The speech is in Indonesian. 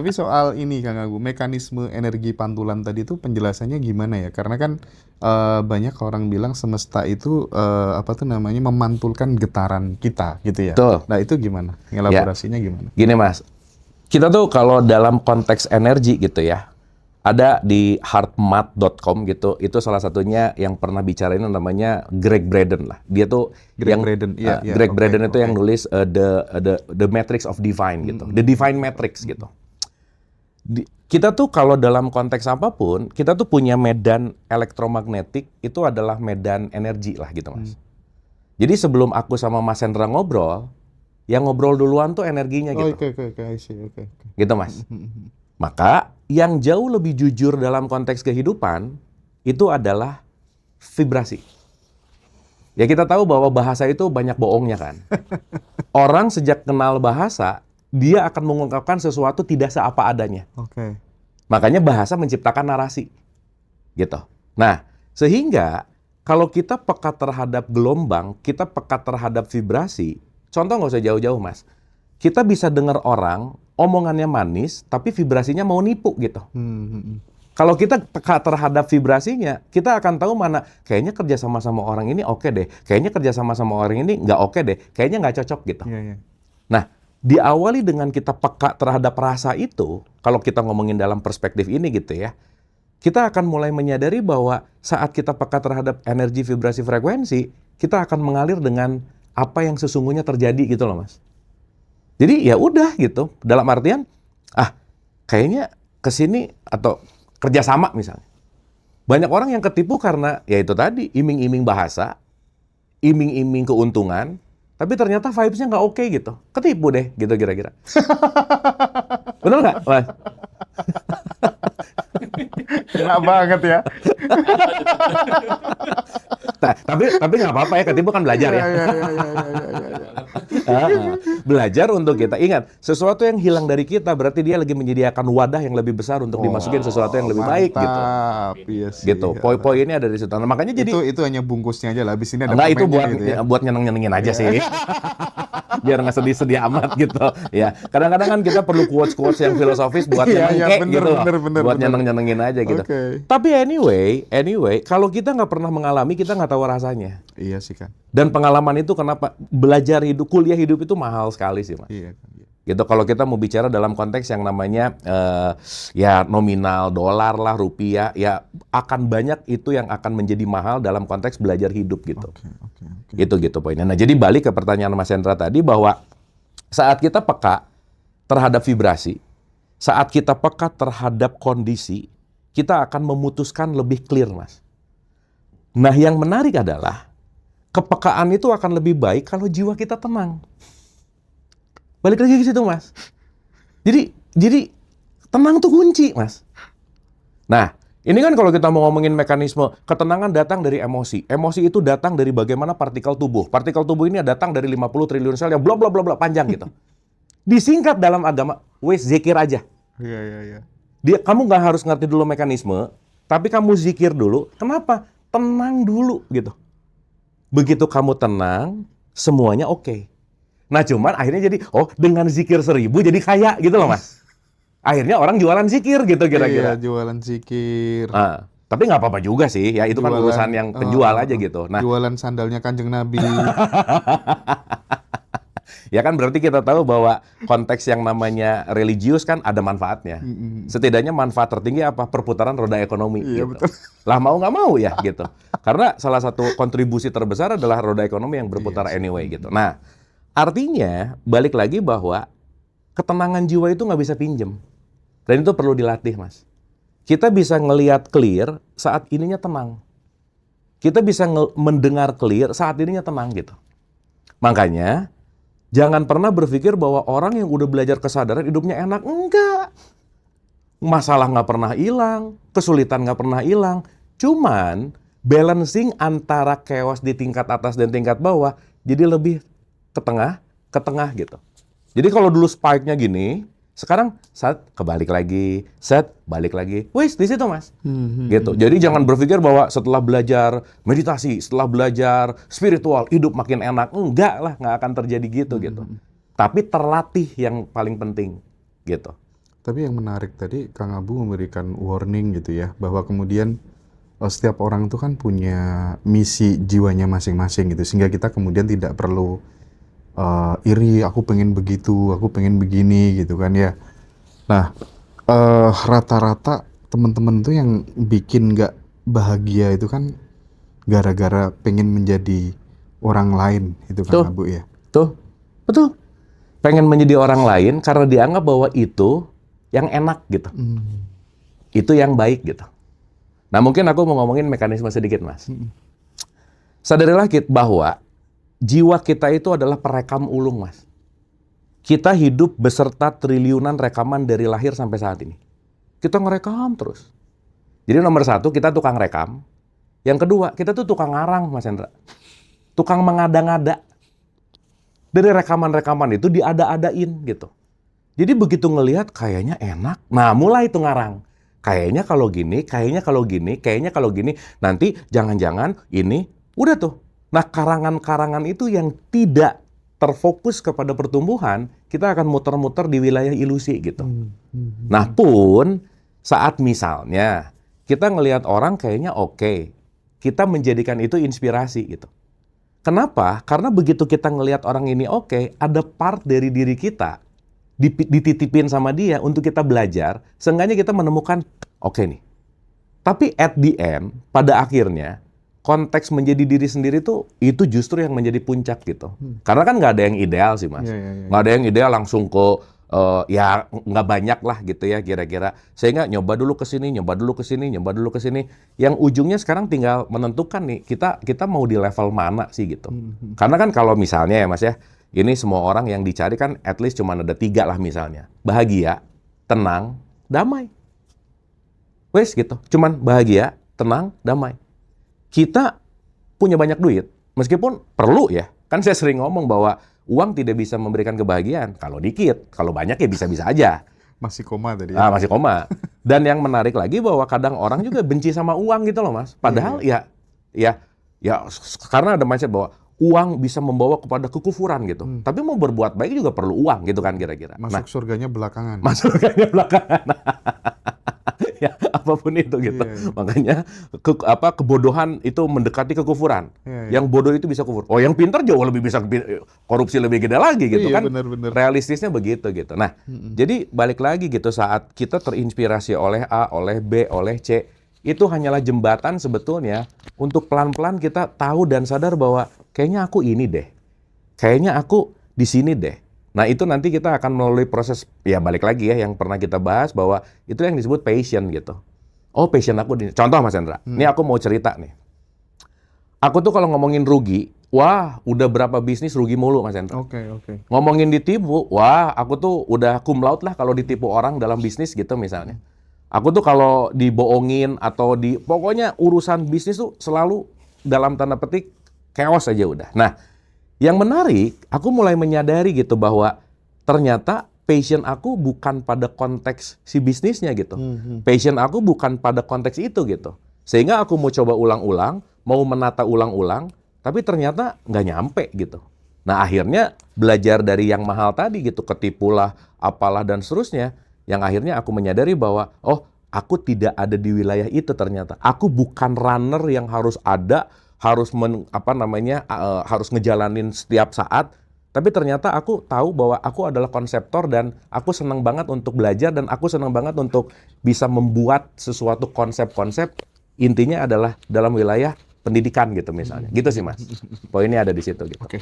Tapi soal ini Kang Agu, mekanisme energi pantulan tadi itu penjelasannya gimana ya? Karena kan banyak orang bilang semesta itu apa tuh namanya memantulkan getaran kita gitu ya. Betul. Nah itu gimana? Ya, Elaborasinya gimana? gini Mas, kita tuh kalau dalam konteks energi gitu ya, ada di heartmath.com gitu, itu salah satunya yang pernah bicarain namanya Greg Braden lah. Dia tuh Greg Braden, iya, Greg oke, Braden itu oke. yang nulis the Matrix of Divine gitu, the Divine Matrix gitu. Kita tuh kalau dalam konteks apapun, kita tuh punya medan elektromagnetik, itu adalah medan energi lah gitu Mas. Jadi sebelum aku sama Mas Hendra ngobrol, yang ngobrol duluan tuh energinya Oh, gitu. oke, I see, oke. Gitu Mas. Maka yang jauh lebih jujur dalam konteks kehidupan itu adalah vibrasi. Ya kita tahu bahwa bahasa itu banyak bohongnya kan. Orang sejak kenal bahasa, dia akan mengungkapkan sesuatu tidak seapa adanya. Oke. Makanya bahasa menciptakan narasi. Gitu. Nah, sehingga kalau kita peka terhadap gelombang, kita peka terhadap vibrasi, contoh nggak usah jauh-jauh Mas. Kita bisa dengar orang, omongannya manis, tapi vibrasinya mau nipu gitu. Kalau kita peka terhadap vibrasinya, kita akan tahu mana, kayaknya kerja sama orang ini oke deh, kayaknya kerja sama orang ini nggak oke deh, kayaknya nggak cocok gitu. Iya. Nah, diawali dengan kita peka terhadap rasa itu, kalau kita ngomongin dalam perspektif ini gitu ya, kita akan mulai menyadari bahwa saat kita peka terhadap energi, vibrasi, frekuensi, kita akan mengalir dengan apa yang sesungguhnya terjadi gitu loh Mas. Jadi ya udah gitu, dalam artian, kayaknya kesini atau kerjasama misalnya. Banyak orang yang ketipu karena ya itu tadi, iming-iming bahasa, iming-iming keuntungan, tapi ternyata vibes-nya nggak oke gitu. Ketipu deh gitu kira-kira. Bener nggak Mas? Enak banget ya. Nah, tapi nggak apa-apa ya, ketipu kan belajar ya. Belajar untuk kita. Ingat, sesuatu yang hilang dari kita berarti dia lagi menyediakan wadah yang lebih besar untuk dimasukin sesuatu yang lebih baik gitu. Iya sih. Gitu. Poin-poinnya ada di situ. Nah, makanya jadi Itu hanya bungkusnya aja lah. Habis ini ada enggak, itu permennya buat gitu ya. buat nyeneng-nyenengin aja sih. Biar nggak sedih-sedih amat gitu. Ya, kadang-kadang kan kita perlu quotes-quotes yang filosofis buat nyenengke gitu loh. Buat nyeneng-nyenengin aja gitu. Tapi anyway, kalau kita nggak pernah mengalami, kita nggak tahu rasanya. Iya sih kan. Dan pengalaman itu kenapa belajar hidup, kuliah hidup itu mahal sekali sih Mas. Iya kan. Gitu kalau kita mau bicara dalam konteks yang namanya ya nominal dolar lah, rupiah, ya akan banyak itu yang akan menjadi mahal dalam konteks belajar hidup gitu. Oke. Gitu poinnya. Nah, jadi balik ke pertanyaan Mas Hendra tadi bahwa saat kita peka terhadap vibrasi, saat kita peka terhadap kondisi, kita akan memutuskan lebih clear, Mas. Nah, yang menarik adalah kepekaan itu akan lebih baik kalau jiwa kita tenang. Balik lagi ke situ, Mas. Jadi tenang tuh kunci, Mas. Nah, ini kan kalau kita mau ngomongin mekanisme, ketenangan datang dari emosi. Emosi itu datang dari bagaimana partikel tubuh. Partikel tubuh ini datang dari 50 triliun sel yang bla bla bla bla panjang gitu. Disingkat dalam agama, wes zikir aja. Iya. Kamu nggak harus ngerti dulu mekanisme, tapi kamu zikir dulu. Kenapa? Tenang dulu gitu. Begitu kamu tenang, semuanya oke. Nah, cuman akhirnya jadi, dengan zikir 1000 jadi kaya gitu loh, Mas. Akhirnya orang jualan zikir gitu kira-kira. Iya, jualan zikir. Nah, tapi nggak apa-apa juga sih, ya itu kan urusan yang penjual aja gitu. Nah, jualan sandalnya Kanjeng Nabi. ya kan berarti kita tahu bahwa konteks yang namanya religius kan ada manfaatnya. Setidaknya manfaat tertinggi apa? Perputaran roda ekonomi. Iya, gitu. betul. Lah mau nggak mau ya gitu. Karena salah satu kontribusi terbesar adalah roda ekonomi yang berputar anyway gitu. Nah, artinya balik lagi bahwa ketenangan jiwa itu nggak bisa pinjem. Dan itu perlu dilatih, Mas. Kita bisa ngelihat clear saat ininya tenang. Kita bisa mendengar clear saat ininya tenang gitu. Makanya, jangan pernah berpikir bahwa orang yang udah belajar kesadaran hidupnya enak. Enggak. Masalah nggak pernah hilang, kesulitan nggak pernah hilang. Cuman, balancing antara chaos di tingkat atas dan tingkat bawah, jadi lebih ke tengah gitu. Jadi kalau dulu spike-nya gini, sekarang balik lagi. Wis, di situ, Mas. Gitu. Jadi jangan berpikir bahwa setelah belajar meditasi, setelah belajar spiritual, hidup makin enak. Enggak lah, nggak akan terjadi gitu. Tapi terlatih yang paling penting gitu. Tapi yang menarik tadi Kang Abu memberikan warning gitu ya, bahwa kemudian setiap orang itu kan punya misi jiwanya masing-masing gitu, sehingga kita kemudian tidak perlu iri, aku pengen begitu, aku pengen begini gitu kan ya. Nah, rata-rata teman-teman tuh yang bikin nggak bahagia itu kan gara-gara pengen menjadi orang lain itu Tuh, Kang Abu ya. tuh, betul. Pengen menjadi orang lain karena dianggap bahwa itu yang enak gitu. Itu yang baik gitu. Nah, mungkin aku mau ngomongin mekanisme sedikit, Mas. Sadarilah bahwa jiwa kita itu adalah perekam ulung, Mas. Kita hidup beserta triliunan rekaman dari lahir sampai saat ini. Kita ngerekam terus. Jadi nomor satu, kita tukang rekam. Yang kedua, kita tuh tukang ngarang, Mas Hendra. Tukang mengada-ngada. Dari rekaman-rekaman itu diada-adain gitu. Jadi begitu ngelihat kayaknya enak, nah mulai itu ngarang. Kayaknya kalau gini, kayaknya kalau gini, kayaknya kalau gini, nanti jangan-jangan ini, udah tuh. Nah karangan-karangan itu yang tidak terfokus kepada pertumbuhan, kita akan muter-muter di wilayah ilusi gitu. Nah pun saat misalnya kita ngelihat orang kayaknya oke, kita menjadikan itu inspirasi gitu. Kenapa? Karena begitu kita ngelihat orang ini oke, ada part dari diri kita dititipin sama dia untuk kita belajar, seenggaknya kita menemukan oke nih. Tapi at the end, pada akhirnya konteks menjadi diri sendiri tuh itu justru yang menjadi puncak gitu. Karena kan nggak ada yang ideal sih, Mas. Nggak ada yang ideal langsung ke ya nggak banyak lah gitu ya kira-kira. Sehingga nyoba dulu ke sini, nyoba dulu ke sini, nyoba dulu ke sini. Yang ujungnya sekarang tinggal menentukan nih kita mau di level mana sih gitu. Karena kan kalau misalnya ya Mas ya, ini semua orang yang dicari kan at least cuma ada 3 lah misalnya. Bahagia, tenang, damai. Wes gitu. Cuman bahagia, tenang, damai. Kita punya banyak duit, meskipun perlu ya. Kan saya sering ngomong bahwa uang tidak bisa memberikan kebahagiaan. Kalau dikit, kalau banyak ya bisa-bisa aja. Masih koma tadi ya. Masih koma. Dan yang menarik lagi bahwa kadang orang juga benci sama uang gitu loh, Mas. Padahal ya karena ada mindset bahwa uang bisa membawa kepada kekufuran gitu. Tapi mau berbuat baik juga perlu uang gitu kan kira-kira. Masuk surganya belakangan. Masuk surganya belakangan. Ya, apapun itu gitu. Makanya kebodohan itu mendekati kekufuran. Yang bodoh itu bisa kufur. Oh, yang pintar jauh lebih bisa korupsi lebih gede lagi gitu kan. Bener-bener. Realistisnya begitu gitu. Nah, jadi balik lagi gitu saat kita terinspirasi oleh A, oleh B, oleh C, itu hanyalah jembatan sebetulnya untuk pelan-pelan kita tahu dan sadar bahwa kayaknya aku ini deh. Kayaknya aku di sini deh. Nah itu nanti kita akan melalui proses, ya balik lagi ya yang pernah kita bahas bahwa itu yang disebut passion gitu. Oh passion aku, contoh Mas Hendra, ini aku mau cerita nih. Aku tuh kalau ngomongin rugi, wah udah berapa bisnis rugi mulu Mas Hendra. Oke. Ngomongin ditipu, wah aku tuh udah cum laude lah kalau ditipu orang dalam bisnis gitu misalnya. Aku tuh kalau dibohongin atau pokoknya urusan bisnis tuh selalu dalam tanda petik chaos aja udah. Nah, yang menarik, aku mulai menyadari gitu bahwa ternyata passion aku bukan pada konteks si bisnisnya gitu. Passion aku bukan pada konteks itu gitu. Sehingga aku mau coba ulang-ulang, mau menata ulang-ulang, tapi ternyata nggak nyampe gitu. Nah akhirnya belajar dari yang mahal tadi gitu, ketipulah, apalah dan seterusnya. Yang akhirnya aku menyadari bahwa, oh aku tidak ada di wilayah itu ternyata. Aku bukan runner yang harus ada, harus harus ngejalanin setiap saat, tapi ternyata aku tahu bahwa aku adalah konseptor dan aku senang banget untuk belajar dan aku senang banget untuk bisa membuat sesuatu konsep-konsep, intinya adalah dalam wilayah pendidikan gitu misalnya. Gitu sih Mas. Poinnya ada di situ gitu. Oke.